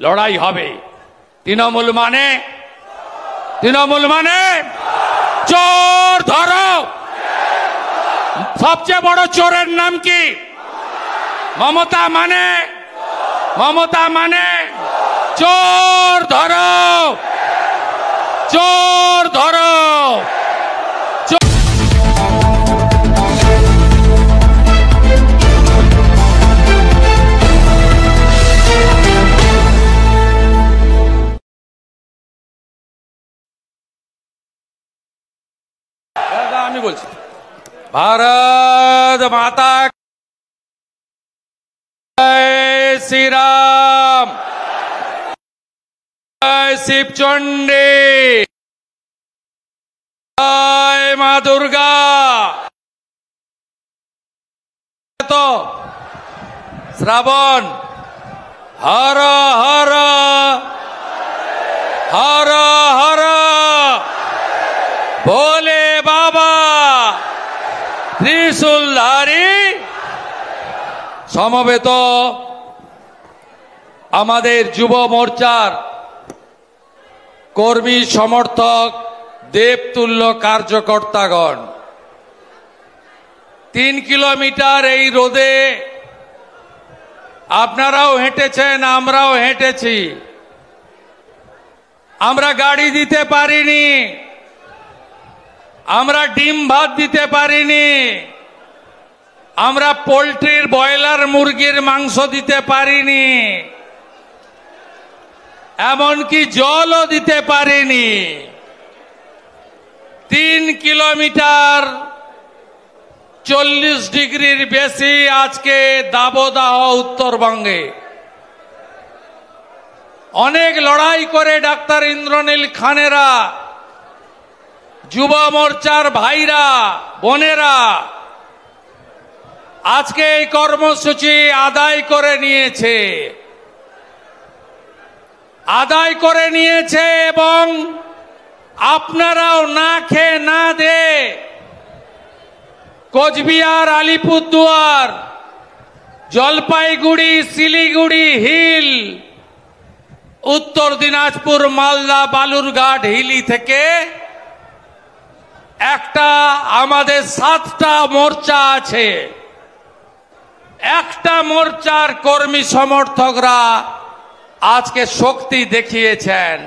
লড়াই হবে। তৃণমূল মানে চোর ধরো। সবচেয়ে বড় চোরের নাম কি? মমতা মানে চোর ধরো, চোর ধরো। আমি বলছি ভারত মাতা জয় শ্রীরাম, জয় শিবচণ্ডী, জয় মা দুর্গা। তো শ্রাবণ হর হর হর হর ভোলে বাবা ত্রিশূলধারী। সমবেত আমাদের যুব মোর্চার কর্মী সমর্থক দেবতুল্য কার্যকর্তাগণ, 3 কিলোমিটার এই রোদে আপনারাও হেঁটেছেন, আমরাও হেঁটেছি। আমরা গাড়ি দিতে পারিনি, আমরা ডিম ভাত দিতে পারিনি, আমরা পোল্ট্রির ব্রয়লার মুরগির মাংস দিতে পারিনি, এমনকি জলও দিতে পারিনি। 3 কিলোমিটার 40 ডিগ্রির বেশি আজকে দাবদাহ উত্তরবঙ্গে। অনেক লড়াই করে ডাক্তার ইন্দ্রনীল খানেরা, যুব মোর্চার ভাইরা বোনেরা আজকে এই কর্মসূচি আদায় করে নিয়েছে এবং আপনারাও না খেয়ে না দে কোচবিহার, আলিপুরদুয়ার, জলপাইগুড়ি, শিলিগুড়ি হিল, উত্তর দিনাজপুর, মালদা, বালুরঘাট হিলি থেকে একটা আমাদের 7টা মোর্চা আছে। একটা মোর্চার কর্মী সমর্থকরা আজকে শক্তি দেখিয়েছেন।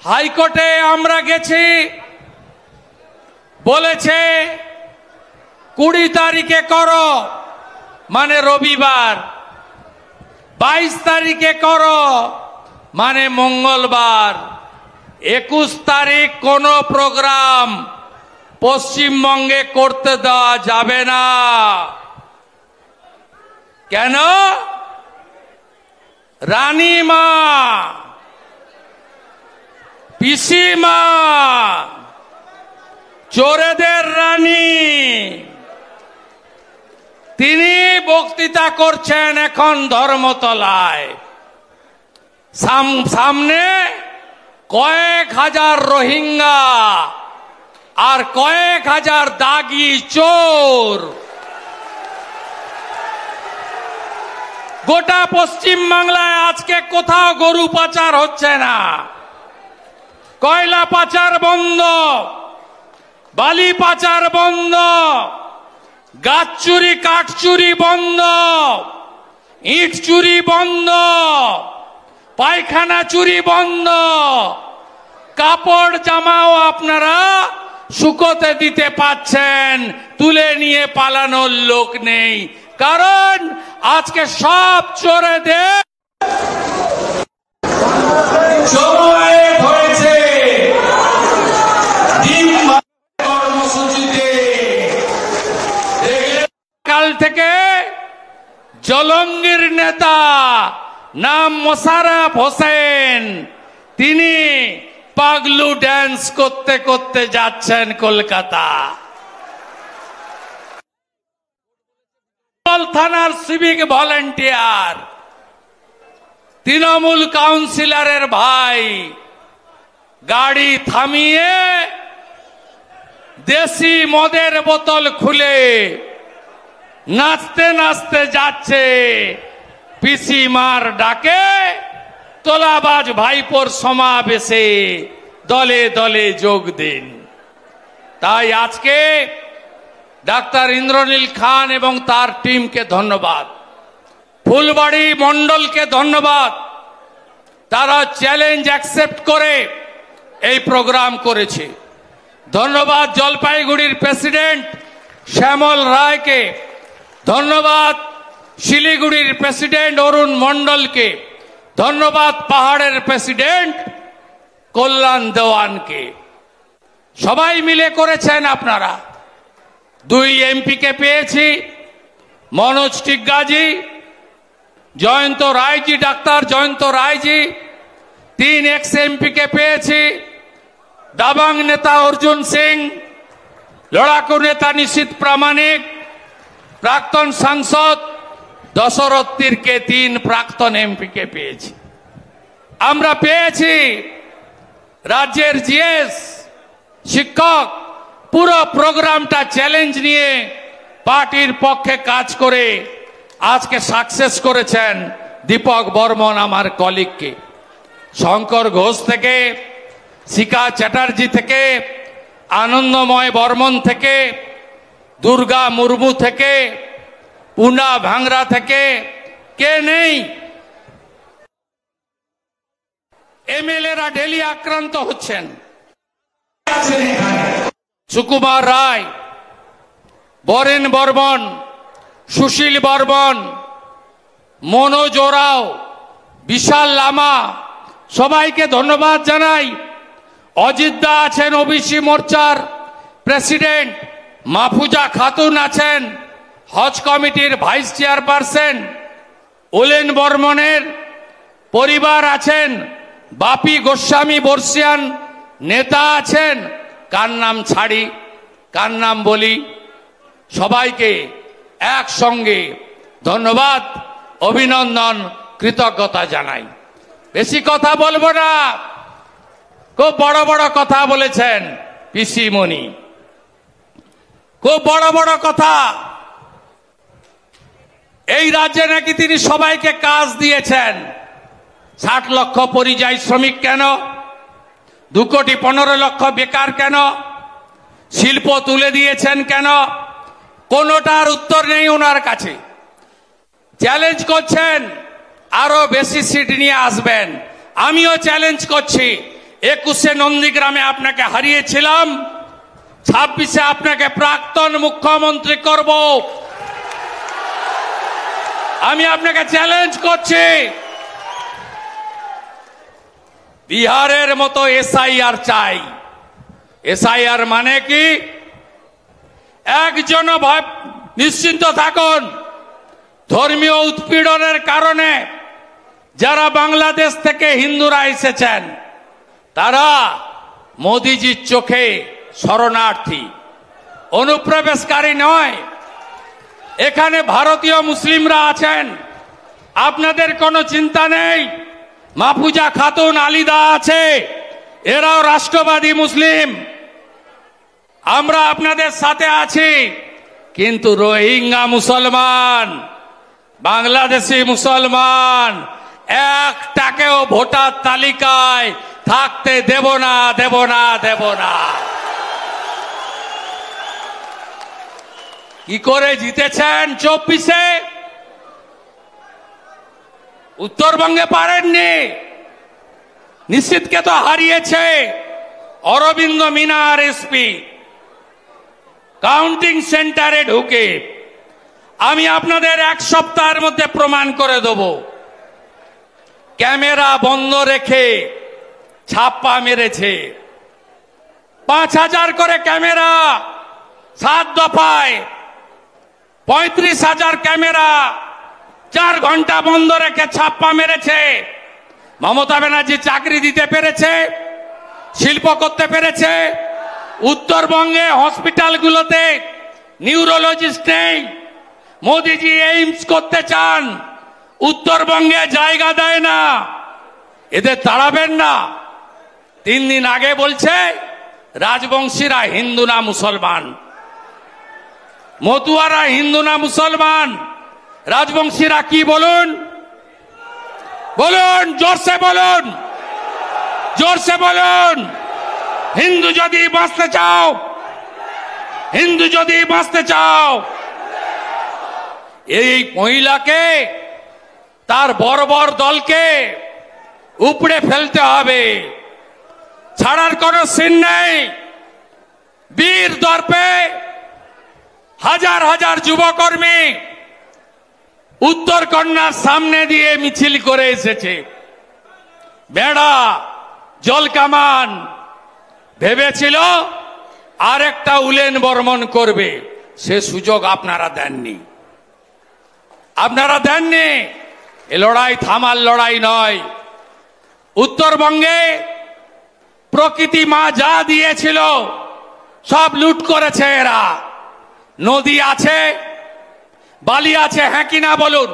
হাইকোর্টে আমরা গেছি, বলেছে 20 তারিখে করো, মানে রবিবার, 22 তারিখে করো মানে মঙ্গলবার, 21 তারিখ কোনো প্রোগ্রাম পশ্চিমবঙ্গে করতে দেওয়া যাবে না। কেন? রানীমা, পিসিমা, চোরেদের রানী, তিনি বক্তৃতা করছেন এখন ধর্মতলায়। সামনে কয়েক হাজার রোহিঙ্গা আর কয়েক হাজার দাগি চোর। গোটা পশ্চিম বাংলায় আজকে কোথাও গরু পাচার হচ্ছে না, কয়লা পাচার বন্ধ, বালি পাচার বন্ধ, গাছ চুরি কাঠ চুরি বন্ধ, ইট চুরি বন্ধ, পায়খানা চুরি বন্ধ, কাপড় জামাও আপনারা শুকোতে দিতে পাচ্ছেন, তুলে নিয়ে পালানোর লোক নেই। কারণ আজকে সব চোরেদের সময় হয়েছে। কর্মসূচিতে কাল থেকে জলঙ্গির নেতা নাম মোশাররফ হোসেন, তিনি পাগলু ড্যান্স করতে করতে যাচ্ছেন কলকাতা। থানার সিভিক ভলেন্টিয়ার, তৃণমূল কাউন্সিলরের ভাই গাড়ি থামিয়ে দেশি মদের বোতল খুলে নাচতে নাচতে যাচ্ছে। পিসিমার ডাকে তোলাবাজ ভাইপোর সমাবেশে দলে দলে যোগ দিন। তাই আজকে ডাক্তার ইন্দ্রনীল খান এবং তার টিমকে ধন্যবাদ, ফুলবাড়ী মণ্ডলকে ধন্যবাদ, তারা চ্যালেঞ্জ অ্যাকসেপ্ট করে এই প্রোগ্রাম করেছে। ধন্যবাদ জলপাইগুড়ির প্রেসিডেন্ট শ্যামল রায়কে, ধন্যবাদ শিলিগুড়ির প্রেসিডেন্ট অরুণ মণ্ডলকে, ধন্যবাদ পাহাড়ের প্রেসিডেন্ট কল্যাণ দেওয়ানকে। সবাই মিলে করেছেন আপনারা। 2 এমপিকে পেয়েছি, মনোজ টিগ্গাজি, জয়ন্ত রায়জি, ডাক্তার জয়ন্ত রায়জি। 3 এক্স এমপিকে পেয়েছি, দাবাং নেতা অর্জুন সিং, লড়াকু নেতা নিশীথ প্রামাণিক, প্রাক্তন সাংসদ দশরথ তীরকে 3 প্রাক্তন এমপিকে পেয়েছি। আমরা পেয়েছি রাজ্যের জিএস, শিক্ষক। পুরো প্রোগ্রামটা চ্যালেঞ্জ নিয়ে পার্টির পক্ষে কাজ করে আজকে সাকসেস করেছেন দীপক বর্মন আমার কলিগকে। শঙ্কর ঘোষ থেকে, শিখা চ্যাটার্জি থেকে, আনন্দময় বর্মন থেকে, দুর্গা মুর্মু থেকে, পুনা ভাংরা থেকে কে নেই? এমএলএরা ডেলি আক্রান্ত হচ্ছেন। সুকুমার রায়, বরেন বর্মন, সুশীল বর্মন, মনোজ ওরাও, বিশাল লামা, সবাইকে ধন্যবাদ জানাই। অজিত দা আছেন ওবিসি মোর্চার প্রেসিডেন্ট, মাহফুজা খাতুন আছেন হজ কমিটির ভাইস চেয়ারপারসন, ওলেন বর্মনের পরিবার আছেন, বাপি গোস্বামী বর্ষিয়ান নেতা আছেন। কার নাম ছাড়ি, কার নাম বলি? সবাইকে একসঙ্গে ধন্যবাদ, অভিনন্দন, কৃতজ্ঞতা জানাই। বেশি কথা বলবো না, খুব বড় বড় কথা বলেছেন পিসিমণি, খুব বড় বড় কথা। এই রাজ্যে নাকি তিনি সবাইকে কাজ দিয়েছেন। 60 লক্ষ পরিযায়ী শ্রমিক কেন? 2,15,00,000 বেকার কেন? শিল্প তুলে দিয়েছেন কেন? কোনোটার উত্তর নেই ওনার কাছে। চ্যালেঞ্জ করছেন আরো বেশি সিট নিয়ে আসবেন। আমিও চ্যালেঞ্জ করছি, 21-এ নন্দীগ্রামে আপনাকে হারিয়েছিলাম, 26-এ আপনাকে প্রাক্তন মুখ্যমন্ত্রী করব। আমি আপনাকে চ্যালেঞ্জ করছি। বিহারের মতো এসআইআর চাই। এসআইআর মানে কি? একজন নিশ্চিন্ত থাকুন, ধর্মীয় উৎপীড়নের কারণে যারা বাংলাদেশ থেকে হিন্দুরা এসেছেন তারা মোদিজির চোখে শরণার্থী, অনুপ্রবেশকারী নয়। এখানে ভারতীয় মুসলিমরা আছেন, আপনাদের কোনো চিন্তা নেই। মাহফুজা খাতুন, আলিদা আছে, এরাও রাষ্ট্রবাদী মুসলিম। আমরা আপনাদের সাথে আছি। কিন্তু রোহিঙ্গা মুসলমান, বাংলাদেশি মুসলমান একটাকেও ভোটার তালিকায় থাকতে দেব না, দেব না, দেব না। কি করে জিতেছেন 24-এ? উত্তরবঙ্গে পারেননি। নিশ্চিতকে তো হারিয়েছে অরবিন্দ মিনার এসপি কাউন্টিং সেন্টারে ঢুকে। আমি আপনাদের 1 সপ্তাহের মধ্যে প্রমাণ করে দেব। ক্যামেরা বন্ধ রেখে ছাপ্পা মেরেছে। 5,000 করে ক্যামেরা, 7 দফায় 35,000 ক্যামেরা, 4 ঘন্টা বন্ধ রেখে ছাপ্পা মেরেছে। মমতা ব্যানার্জি চাকরি দিতে পেরেছে, শিল্প করতে পেরেছে। উত্তরবঙ্গে হসপিটালগুলোতে নিউরোলজিস্ট নেই। মোদিজি এইমস করতে চান, উত্তরবঙ্গে জায়গা দেয় না। এদের তাড়াবেন না। 3 দিন আগে বলছে রাজবংশীরা হিন্দু না মুসলমান, মতুয়ারা হিন্দু না মুসলমান। রাজবংশীরা কি বলুন? বলুন, জোরসে বলুন, জোরসে বলুন। হিন্দু যদি বাঁচতে চাও, হিন্দু যদি বাঁচতে চাও, এই মহিলাকে, তার বর্বর দলকে উপড়ে ফেলতে হবে, ছাড়ার কোনো সিন নেই। বীর দর্পে হাজার হাজার যুবকর্মী উত্তরকন্যার সামনে দিয়ে মিছিল করে এসেছে। বেড়া, জলকামান ভেবেছিল আর একটা উলেন বর্মন করবে, সে সুযোগ আপনারা দেননি, আপনারা দেননি। এ লড়াই থামার লড়াই নয়। উত্তরবঙ্গে প্রকৃতি মা যা দিয়েছিল সব লুট করেছে এরা। নদী আছে, বালি আছে, হ্যাঁ কিনা বলুন?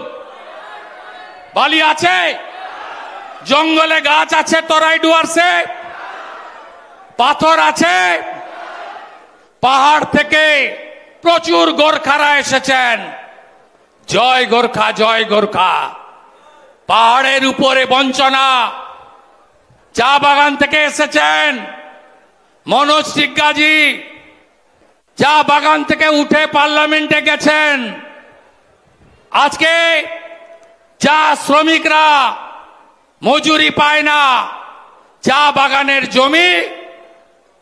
বালি আছে, জঙ্গলে গাছ আছে, তরাই ডুয়ার্সে পাথর আছে, পাহাড় থেকে প্রচুর গোর্খারা এসেছেন। জয় গোর্খা, জয় গোর্খা। পাহাড়ের উপরে বঞ্চনা। চা বাগান থেকে এসেছেন মনোজ টিগ্গাজি, চা বাগান থেকে উঠে পার্লামেন্টে গেছেন। আজকে চা শ্রমিকরা মজুরি পায় না, চা বাগানের জমি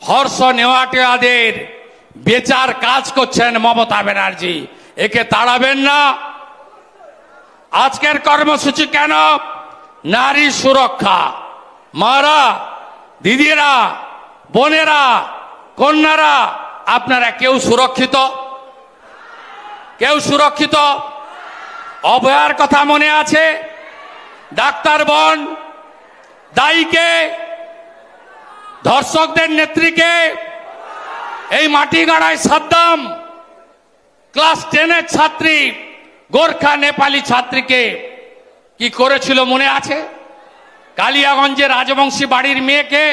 হর্ষ নেওয়াটিয়াদের বেচার কাজ করছেন মমতা ব্যানার্জি। একে তাড়াবেন না। আজকের কর্মসূচি কেন? নারী সুরক্ষা। মারা, দিদিরা, বোনেরা, কন্যারা, আপনারা কেউ সুরক্ষিত? কেউ সুরক্ষিত? অভয়ার কথা মনে আছে? ডাক্তার বোন, দায়ীকে, ধর্ষকদের নেত্রীকে, এই মাটিগাড়ায় সাদ্দাম ক্লাস 10-এর ছাত্রী, গোর্খা নেপালি ছাত্রীকে কি করেছিল মনে আছে? কালিয়াগঞ্জের রাজবংশী বাড়ির মেয়েকে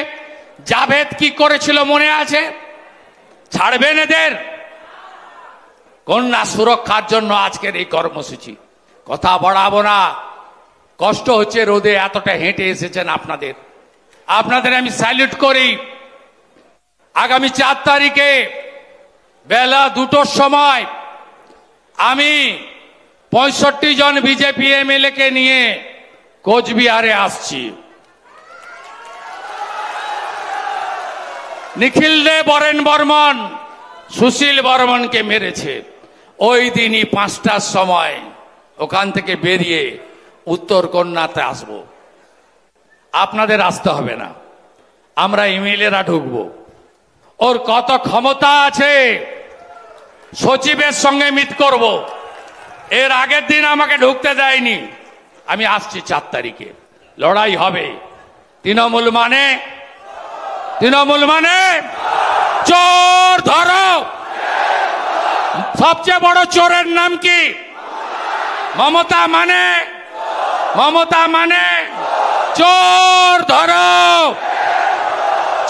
জাভেদ কি করেছিল মনে আছে? ছাড়বেন এদের? কন্যা সুরক্ষার জন্য আজকের এই কর্মসূচি। কথা বাড়াবো না, কষ্ট হচ্ছে, রোদে এতটা হেঁটে এসেছেন আপনাদের, আপনাদের আমি স্যালুট করি। আগামী 4 তারিখে বেলা 2টোর সময় আমি 65 জন বিজেপি এমএলএ কে নিয়ে কোচবিহারে আসছি। নিখিল দে বরেন বর্মন সুশীল বর্মনকে মেরেছে, ওই দিনই 5টার সময় ওখান থেকে বেরিয়ে উত্তরকন্যাতে আসব। আপনাদের আসতে হবে না, আমরা এমএলএরা ঢুকবো। ওর কত ক্ষমতা আছে, সচিবের সঙ্গে মিট করব। এর আগের দিন আমাকে ঢুকতে দেয়নি। আমি আসছি 4 তারিখে, লড়াই হবে। তৃণমূল মানে, তৃণমূল মানে চোর ধরো। সবচেয়ে বড় চোরের নাম কি? মমতা মানে, মমতা মানে চোর ধরো,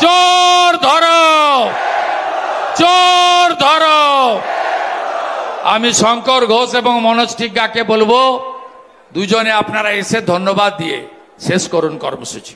চোর ধরো, চোর ধরো। আমি শঙ্কর ঘোষ এবং মনোজ টিগ্গাকে বলবো, দুজনে আপনারা এসে ধন্যবাদ দিয়ে শেষ করুন কর্মসূচি।